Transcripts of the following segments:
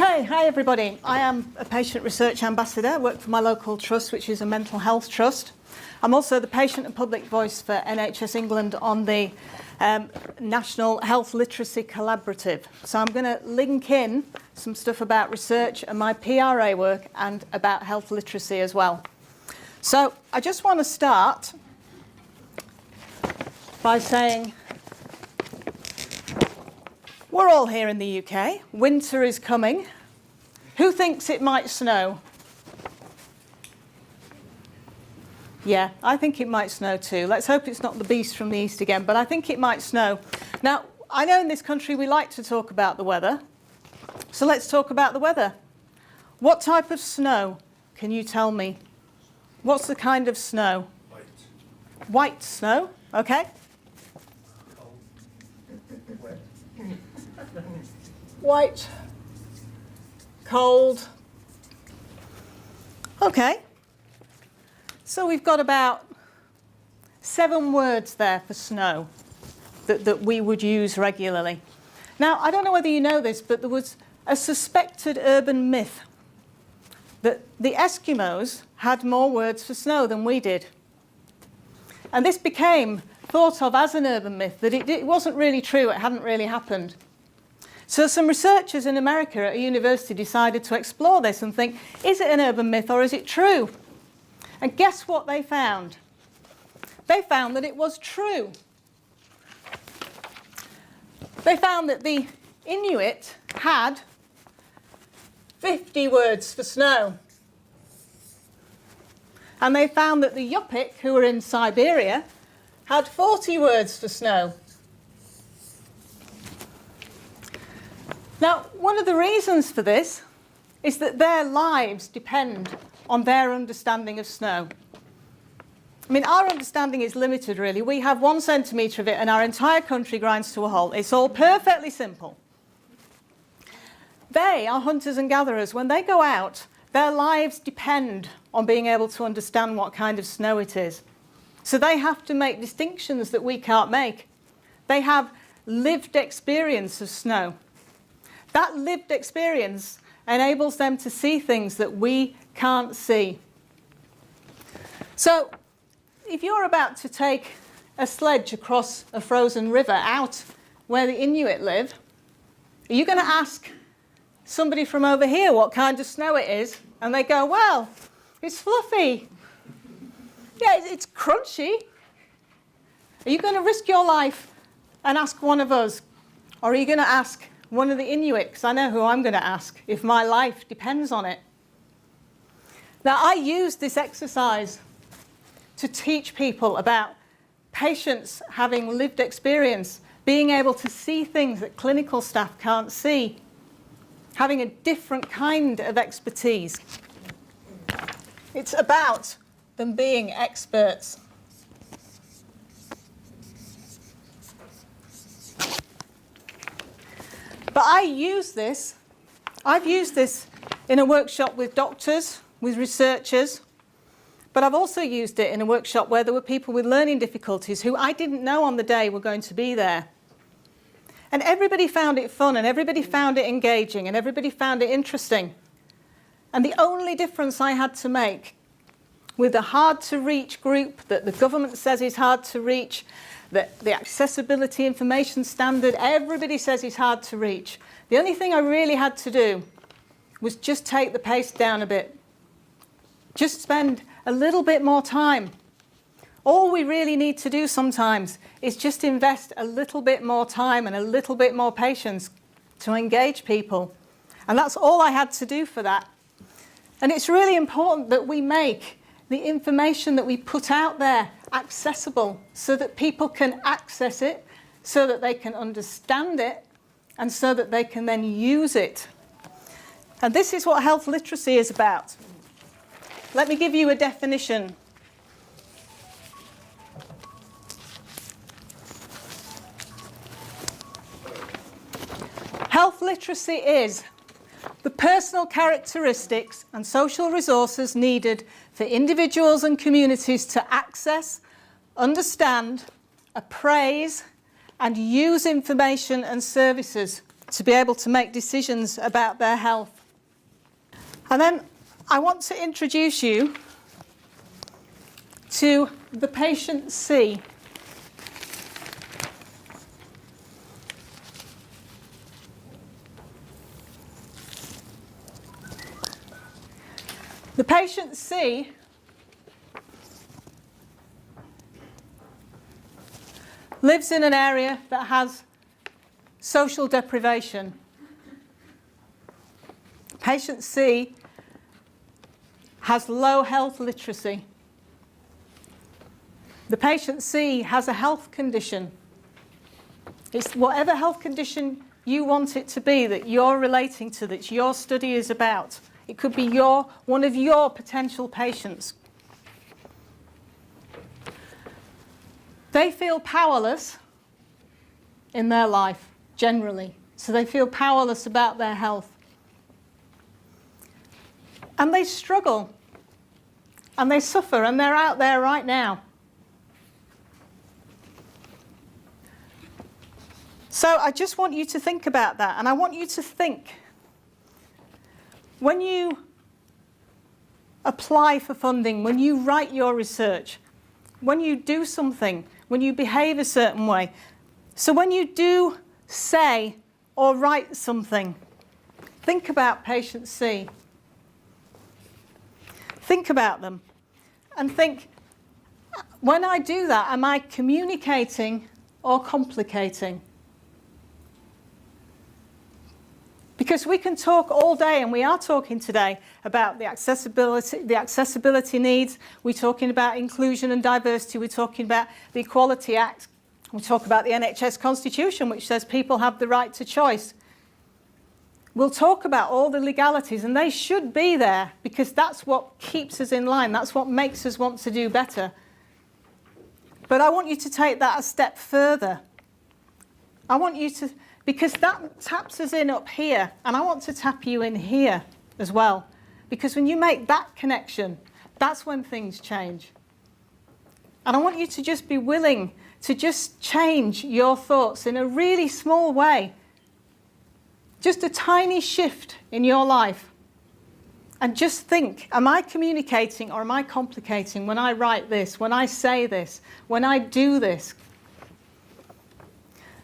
Okay, hi everybody. I am a patient research ambassador. I work for my local trust, which is a mental health trust. I'm also the patient and public voice for NHS England on the National Health Literacy Collaborative. So I'm going to link in some stuff about research and my PRA work and about health literacy as well. So I just want to start by saying we're all here in the UK. Winter is coming. Who thinks it might snow? Yeah, I think it might snow too. Let's hope it's not the beast from the east again, but I think it might snow. Now, I know in this country we like to talk about the weather, so let's talk about the weather. What type of snow can you tell me? What's the kind of snow? White. White snow, okay. Cold. Wet. White, cold. Okay. So we've got about 7 words there for snow that we would use regularly. Now, I don't know whether you know this, but there was a suspected urban myth that the Eskimos had more words for snow than we did. And this became thought of as an urban myth, that it wasn't really true, it hadn't really happened. So some researchers in America at a university decided to explore this and think, is it an urban myth or is it true? And guess what they found? They found that it was true. They found that the Inuit had 50 words for snow. And they found that the Yupik, who were in Siberia, had 40 words for snow. Now, one of the reasons for this is that their lives depend on their understanding of snow. I mean, our understanding is limited, really. We have 1 centimetre of it and our entire country grinds to a halt. It's all perfectly simple. They are hunters and gatherers. When they go out, their lives depend on being able to understand what kind of snow it is. So they have to make distinctions that we can't make. They have lived experience of snow. That lived experience enables them to see things that we can't see. So if you're about to take a sledge across a frozen river out where the Inuit live, are you going to ask somebody from over here what kind of snow it is? And they go, well, it's fluffy. Yeah, it's crunchy. Are you going to risk your life and ask one of us? Or are you going to ask one of the Inuit? Because I know who I'm going to ask if my life depends on it. Now, I use this exercise to teach people about patients having lived experience, being able to see things that clinical staff can't see, having a different kind of expertise. It's about them being experts. But I've used this in a workshop with doctors, with researchers, but I've also used it in a workshop where there were people with learning difficulties who I didn't know on the day were going to be there. And everybody found it fun, and everybody found it engaging, and everybody found it interesting. And the only difference I had to make with a hard-to-reach group that the government says is hard to reach, that the accessibility information standard, everybody says is hard to reach. The only thing I really had to do was just take the pace down a bit. Just spend a little bit more time. All we really need to do sometimes is just invest a little bit more time and a little bit more patience to engage people. And that's all I had to do for that. And it's really important that we make the information that we put out there accessible so that people can access it, so that they can understand it, and so that they can then use it. And this is what health literacy is about. Let me give you a definition. Health literacy is the personal characteristics and social resources needed for individuals and communities to access, understand, appraise, and use information and services to be able to make decisions about their health. And then I want to introduce you to the patient C. The patient C lives in an area that has social deprivation. Patient C has low health literacy. The patient C has a health condition. It's whatever health condition you want it to be that you're relating to, that your study is about. It could be one of your potential patients. They feel powerless in their life, generally. So they feel powerless about their health. And they struggle. And they suffer, and they're out there right now. So I just want you to think about that. And I want you to think, when you apply for funding, when you write your research, when you do something, when you behave a certain way. So when you do say or write something, think about patient C. Think about them and think, when I do that, am I communicating or complicating? Because we can talk all day, and we are talking today about the accessibility needs. We're talking about inclusion and diversity. We're talking about the Equality Act. We talk about the NHS Constitution, which says people have the right to choice. We'll talk about all the legalities, and they should be there because that's what keeps us in line. That's what makes us want to do better. But I want you to take that a step further. I want you to, because that taps us in up here, and I want to tap you in here as well. Because when you make that connection, that's when things change. And I want you to just be willing to just change your thoughts in a really small way. Just a tiny shift in your life. And just think, am I communicating or am I complicating when I write this, when I say this, when I do this?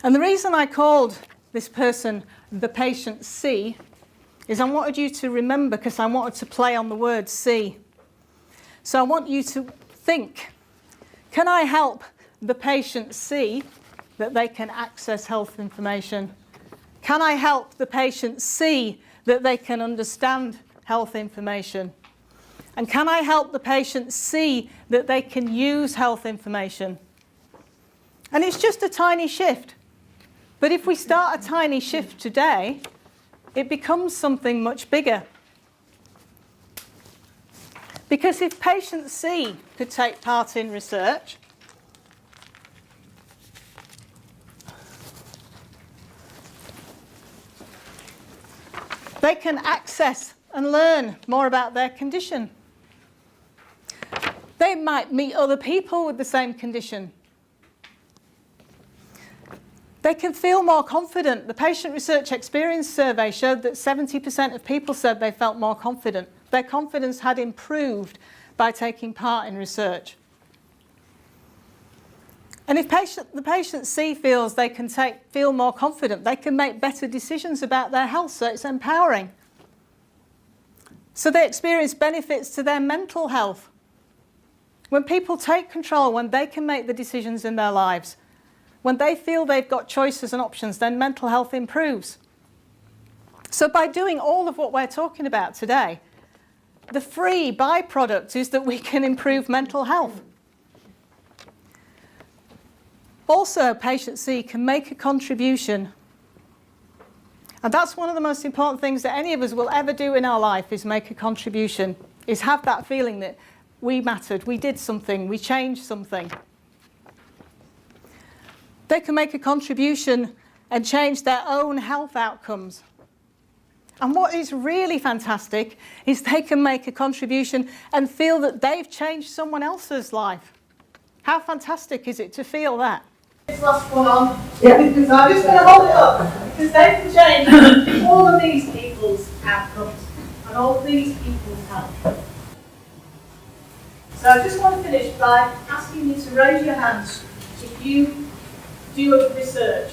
And the reason I called this person the patient C is I wanted you to remember, because I wanted to play on the word C. So I want you to think, can I help the patient see that they can access health information? Can I help the patient see that they can understand health information? And can I help the patient see that they can use health information? And it's just a tiny shift. But if we start a tiny shift today, it becomes something much bigger. Because if patient C could take part in research, they can access and learn more about their condition. They might meet other people with the same condition. They can feel more confident. The Patient Research Experience Survey showed that 70% of people said they felt more confident. Their confidence had improved by taking part in research. And if the patient C feels they can feel more confident, they can make better decisions about their health, so it's empowering. So they experience benefits to their mental health. When people take control, when they can make the decisions in their lives, when they feel they've got choices and options, then mental health improves. So by doing all of what we're talking about today, the free byproduct is that we can improve mental health. Also, patient C can make a contribution. And that's one of the most important things that any of us will ever do in our life, is make a contribution, is have that feeling that we mattered, we did something, we changed something. They can make a contribution and change their own health outcomes. And what is really fantastic is they can make a contribution and feel that they've changed someone else's life. How fantastic is it to feel that? This last one on. Yeah. I'm just going to hold it up. because they can change all of these people's outcomes and all of these people's health. So I just want to finish by asking you to raise your hands if you do research.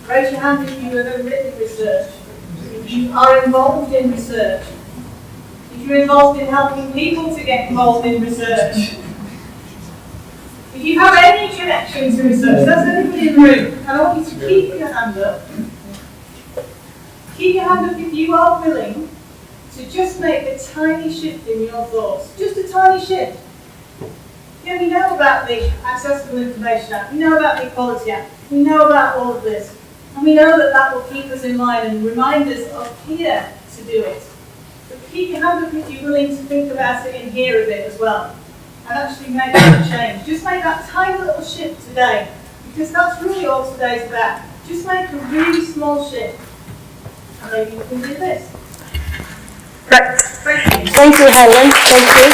Raise your hand if you have ever written research. If you are involved in research. If you're involved in helping people to get involved in research. If you have any connection to research, that's anybody in the room, and I want you to keep your hand up. Keep your hand up if you are willing to just make a tiny shift in your thoughts. Just a tiny shift. Yeah, we know about the Accessible Information Act, we know about the Equality Act, we know about all of this, and we know that that will keep us in line and remind us of here to do it. But keep your hand up if you're willing to think about it in here a bit as well, and actually make that change. Just make that tiny little shift today, because that's really all today's about. Just make a really small shift, and maybe you can do this. Right. Thank you. Thank you, Helen. Thank you.